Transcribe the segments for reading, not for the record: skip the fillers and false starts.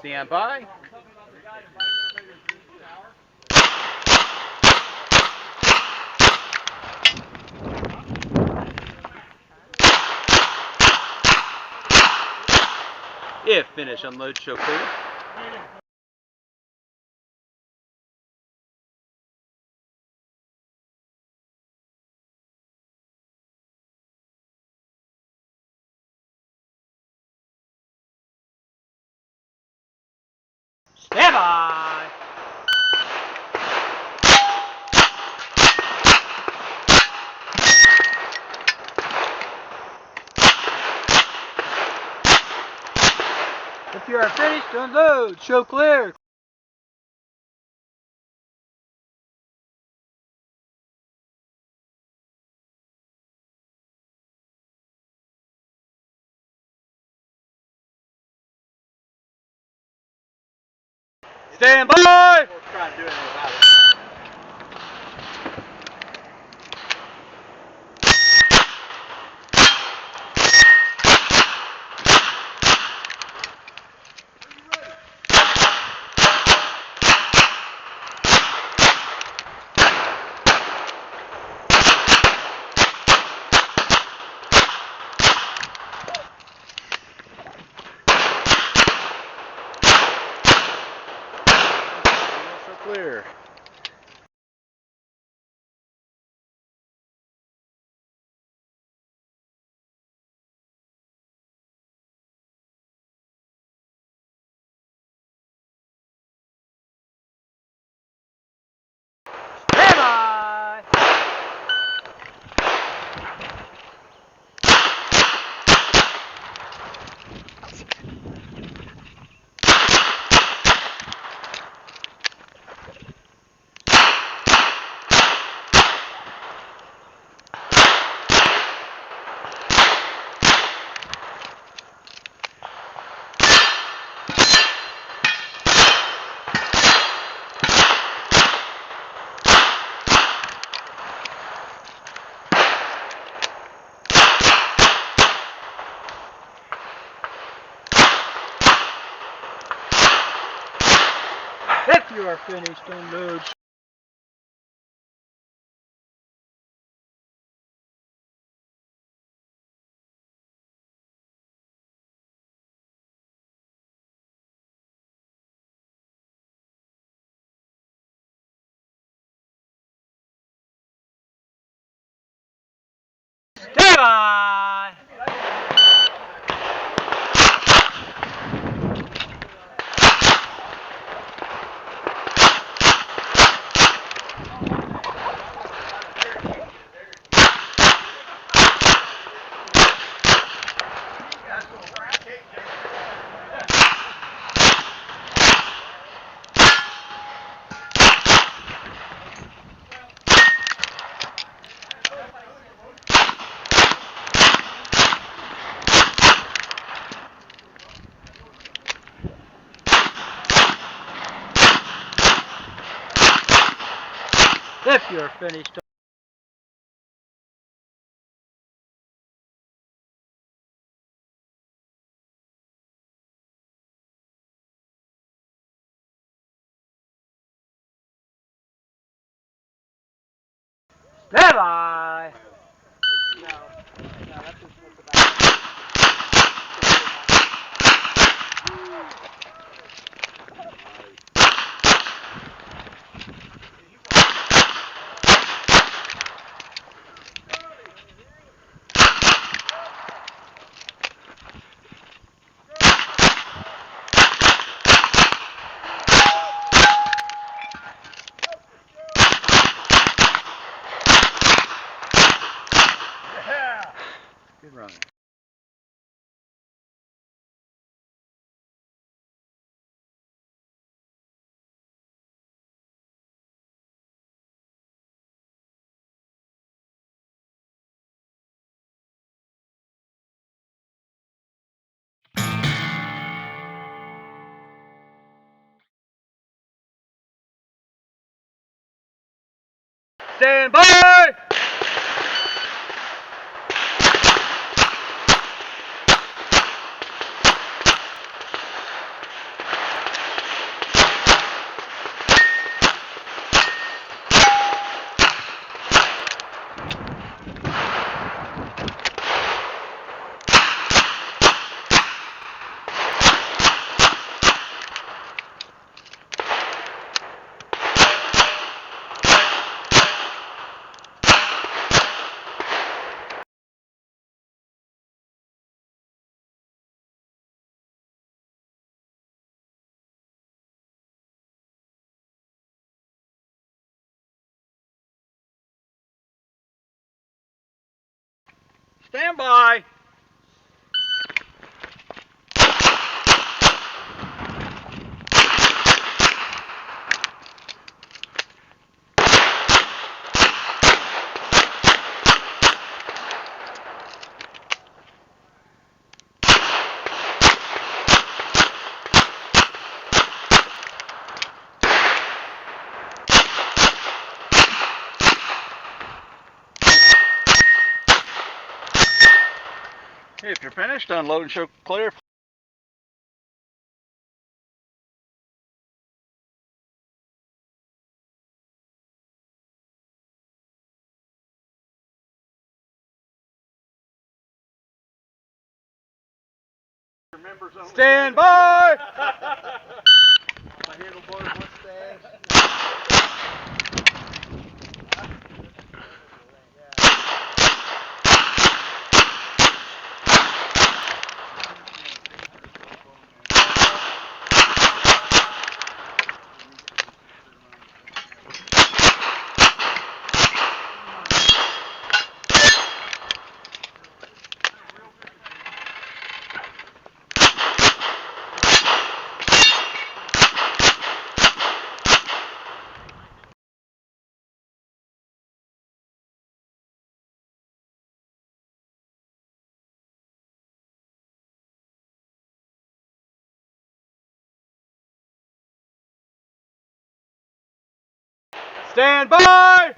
Stand by. If finish, unload, show clear. Stand by. If you are finished, unload, show clear. Stand by! We'll try to do anything about it. Clear. Stand by. If you are finished, unload. Stand by. If you're finished. Stand by. No, that's just what's about. Good run. Stand by! Stand by. If you're finished, unload and show clear. Stand by! Stand by!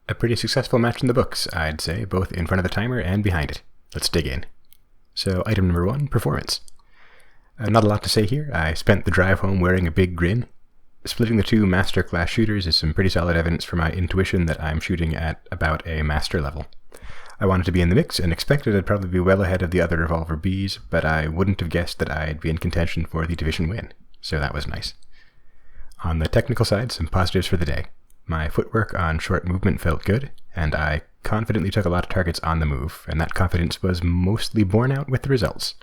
A pretty successful match in the books, I'd say, both in front of the timer and behind it. Let's dig in. So, item number 1, performance. Not a lot to say here. I spent the drive home wearing a big grin. Splitting the two master class shooters is some pretty solid evidence for my intuition that I'm shooting at about a master level. I wanted to be in the mix and expected I'd probably be well ahead of the other Revolver Bs, but I wouldn't have guessed that I'd be in contention for the division win, so that was nice. On the technical side, some positives for the day. My footwork on short movement felt good, and I confidently took a lot of targets on the move, and that confidence was mostly borne out with the results.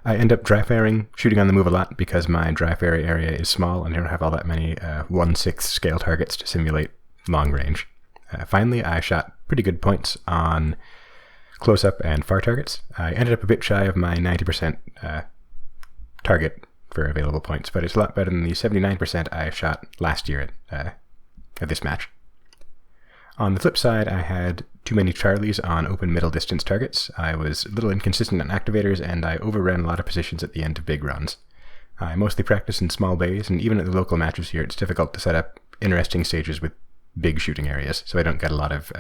I end up dry firing, shooting on the move a lot because my dry fire area is small and I don't have all that many 1/6 scale targets to simulate long range. Finally, I shot pretty good points on close-up and far targets. I ended up a bit shy of my 90% target for available points, but it's a lot better than the 79% I shot last year at this match. On the flip side, I had too many Charlies on open middle distance targets. I was a little inconsistent on activators, and I overran a lot of positions at the end of big runs. I mostly practice in small bays, and even at the local matches here, it's difficult to set up interesting stages with big shooting areas, so I don't get a lot of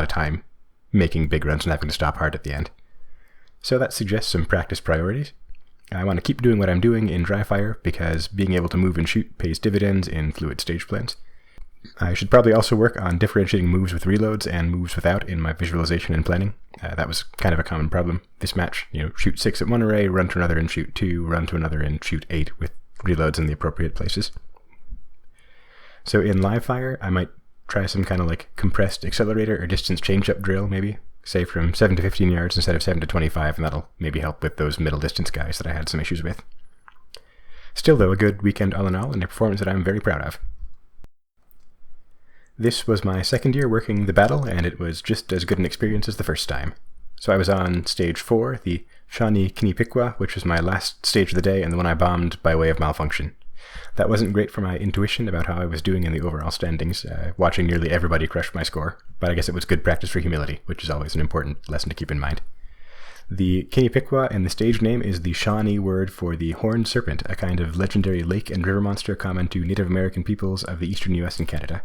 time making big runs and having to stop hard at the end. So that suggests some practice priorities. I want to keep doing what I'm doing in dry fire because being able to move and shoot pays dividends in fluid stage plans. I should probably also work on differentiating moves with reloads and moves without in my visualization and planning. That was kind of a common problem this match. Shoot 6 at one array, run to another and shoot 2, run to another and shoot 8 with reloads in the appropriate places. So in live fire, I might try some kind of like compressed accelerator or distance change-up drill maybe. Say from 7 to 15 yards instead of 7 to 25, and that'll maybe help with those middle distance guys that I had some issues with. Still though, a good weekend all in all, and a performance that I'm very proud of. This was my second year working the battle, and it was just as good an experience as the first time. So I was on stage 4, the Shawnee Kinepikwa, which was my last stage of the day and the one I bombed by way of malfunction. That wasn't great for my intuition about how I was doing in the overall standings, watching nearly everybody crush my score, but I guess it was good practice for humility, which is always an important lesson to keep in mind. The Kinepikwa and the stage name is the Shawnee word for the horned serpent, a kind of legendary lake and river monster common to Native American peoples of the eastern US and Canada.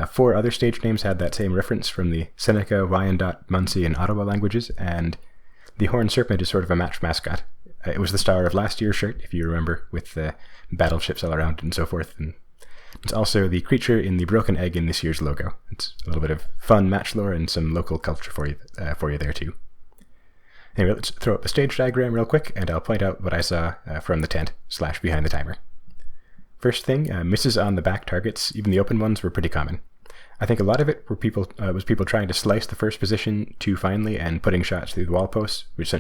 4 other stage names had that same reference from the Seneca, Wyandot, Munsee, and Ottawa languages, and the horned serpent is sort of a match mascot. It was the star of last year's shirt, if you remember, with the battleships all around and so forth. And it's also the creature in the broken egg in this year's logo. It's a little bit of fun match lore and some local culture for you there too. Anyway, let's throw up the stage diagram real quick, and I'll point out what I saw from the tent / behind the timer. First thing, misses on the back targets, even the open ones, were pretty common. I think a lot of it were was people trying to slice the first position too finely and putting shots through the wall posts, which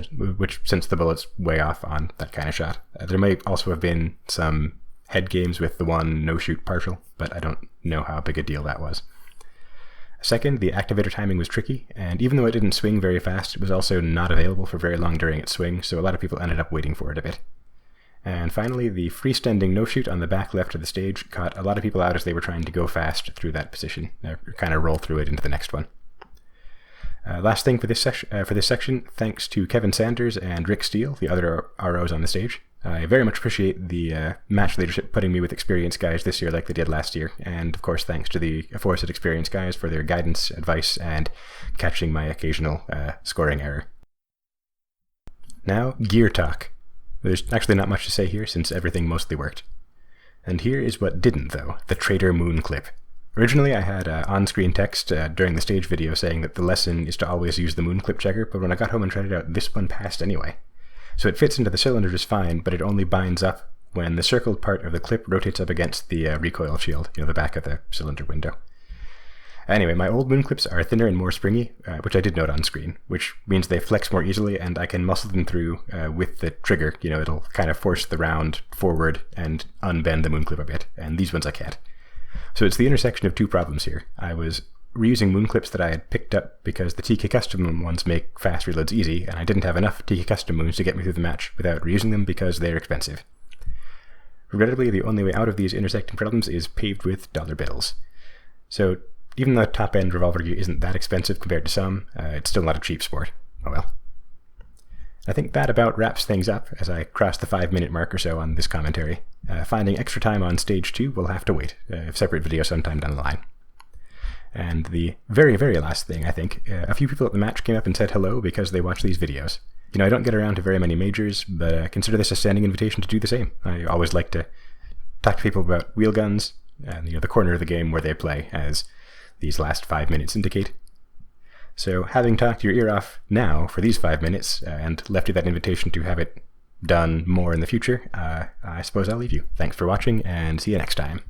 sends the bullets way off on that kind of shot. There may also have been some head games with the one no-shoot partial, but I don't know how big a deal that was. Second, the activator timing was tricky, and even though it didn't swing very fast, it was also not available for very long during its swing, so a lot of people ended up waiting for it a bit. And finally, the freestanding no-shoot on the back left of the stage caught a lot of people out as they were trying to go fast through that position, or kind of roll through it into the next one. Last thing for this section, thanks to Kevin Sanders and Rick Steele, the other ROs on the stage. I very much appreciate the match leadership putting me with experienced guys this year like they did last year, and of course thanks to the aforesaid experienced guys for their guidance, advice, and catching my occasional scoring error. Now, gear talk. There's actually not much to say here since everything mostly worked. And here is what didn't though, the Trader Moon clip. Originally I had on-screen text during the stage video saying that the lesson is to always use the moon clip checker, but when I got home and tried it out, this one passed anyway. So it fits into the cylinder just fine, but it only binds up when the circled part of the clip rotates up against the recoil shield, the back of the cylinder window. Anyway, my old moon clips are thinner and more springy, which I did note on screen, which means they flex more easily and I can muscle them through with the trigger. It'll kind of force the round forward and unbend the moon clip a bit, and these ones I can't. So it's the intersection of two problems here. I was reusing moon clips that I had picked up because the TK Custom ones make fast reloads easy, and I didn't have enough TK Custom moons to get me through the match without reusing them because they're expensive. Regrettably, the only way out of these intersecting problems is paved with dollar bills. So even though top-end revolver gear isn't that expensive compared to some, it's still not a cheap sport. Oh well. I think that about wraps things up as I cross the 5-minute mark or so on this commentary. Finding extra time on stage 2 will have to wait, a separate video sometime down the line. And the very, very last thing, I think, a few people at the match came up and said hello because they watch these videos. I don't get around to very many majors, but consider this a standing invitation to do the same. I always like to talk to people about wheel guns, and the corner of the game where they play, as these last 5 minutes indicate. So having talked your ear off now for these 5 minutes, and left you that invitation to have it done more in the future, I suppose I'll leave you. Thanks for watching, and see you next time.